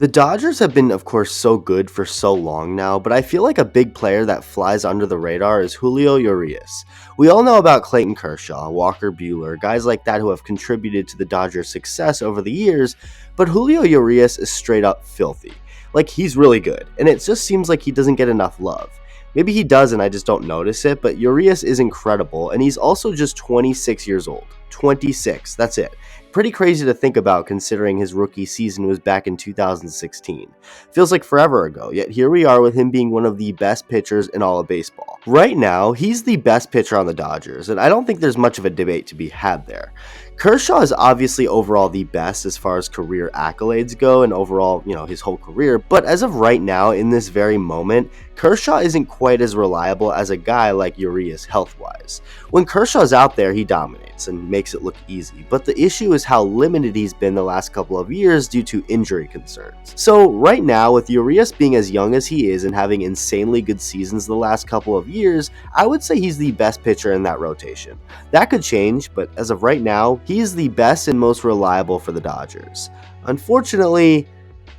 The Dodgers have been, of course, so good for so long now, but I feel like a big player that flies under the radar is Julio Urias. We all know about Clayton Kershaw, Walker Buehler, guys like that who have contributed to the Dodgers' success over the years, but Julio Urias is straight up filthy. Like, he's really good, and it just seems like he doesn't get enough love. Maybe he does and I just don't notice it, but Urias is incredible, and he's also just 26 years old. 26, that's it. Pretty crazy to think about considering his rookie season was back in 2016. Feels like forever ago, yet here we are with him being one of the best pitchers in all of baseball. Right now, he's the best pitcher on the Dodgers, and I don't think there's much of a debate to be had there. Kershaw is obviously overall the best as far as career accolades go and overall, his whole career, but as of right now, in this very moment, Kershaw isn't quite as reliable as a guy like Urias health-wise. When Kershaw's out there, he dominates and makes it look easy, but the issue is how limited he's been the last couple of years due to injury concerns. So right now, with Urias being as young as he is and having insanely good seasons the last couple of years, I would say he's the best pitcher in that rotation. That could change, but as of right now, he is the best and most reliable for the Dodgers. Unfortunately,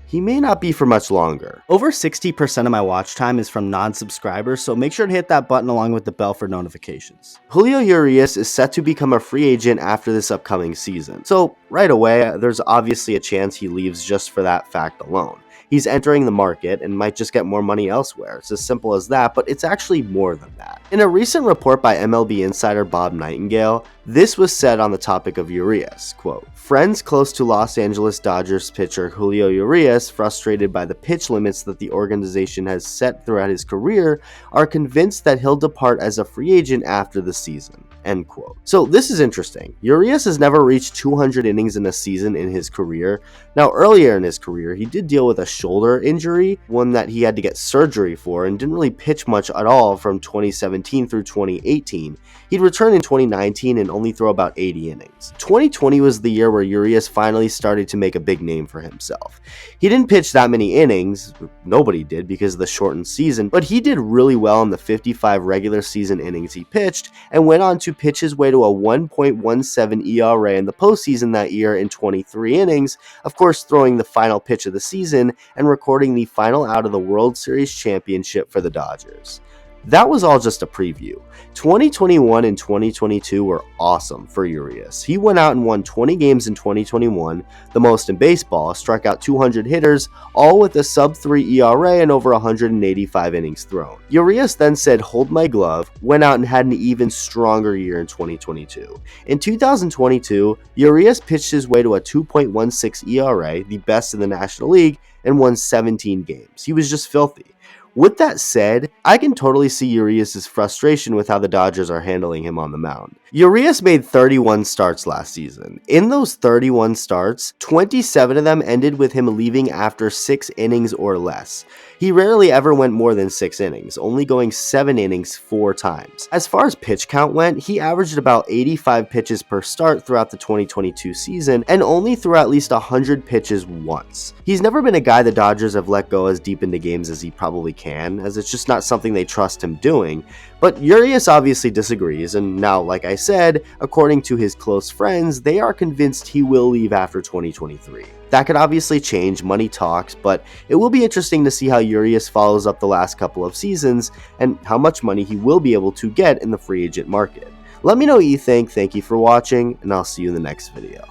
he may not be for much longer. Over 60% of my watch time is from non-subscribers, so make sure to hit that button along with the bell for notifications. Julio Urias is set to become a free agent after this upcoming season, so right away, there's obviously a chance he leaves just for that fact alone. He's entering the market and might just get more money elsewhere. It's as simple as that, but it's actually more than that. In a recent report by MLB insider Bob Nightingale, this was said on the topic of Urias, quote, "Friends close to Los Angeles Dodgers pitcher Julio Urias, frustrated by the pitch limits that the organization has set throughout his career, are convinced that he'll depart as a free agent after the season." End quote. So this is interesting. Urias has never reached 200 innings in a season in his career. Now earlier in his career, he did deal with a shoulder injury, one that he had to get surgery for, and didn't really pitch much at all from 2017 through 2018. He'd return in 2019 and only throw about 80 innings. 2020 was the year where Urias finally started to make a big name for himself. He didn't pitch that many innings, nobody did because of the shortened season, but he did really well in the 55 regular season innings he pitched and went on to pitch his way to a 1.17 ERA in the postseason that year in 23 innings, of course throwing the final pitch of the season and recording the final out of the World Series championship for the Dodgers. That was all just a preview. 2021 and 2022 were awesome for Urias. He went out and won 20 games in 2021, the most in baseball, struck out 200 hitters, all with a sub-3 ERA and over 185 innings thrown. Urias then said, "Hold my glove," went out and had an even stronger year in 2022. In 2022, Urias pitched his way to a 2.16 ERA, the best in the National League, and won 17 games. He was just filthy. With that said, I can totally see Urias' frustration with how the Dodgers are handling him on the mound. Urias made 31 starts last season. In those 31 starts, 27 of them ended with him leaving after 6 innings or less. He rarely ever went more than 6 innings, only going 7 innings 4 times. As far as pitch count went, he averaged about 85 pitches per start throughout the 2022 season and only threw at least 100 pitches once. He's never been a guy the Dodgers have let go as deep into games as he probably can, as it's just not something they trust him doing. But Urias obviously disagrees, and now, like I said, according to his close friends, they are convinced he will leave after 2023. That could obviously change, money talks, but it will be interesting to see how Urias follows up the last couple of seasons and how much money he will be able to get in the free agent market. Let me know what you think, thank you for watching, and I'll see you in the next video.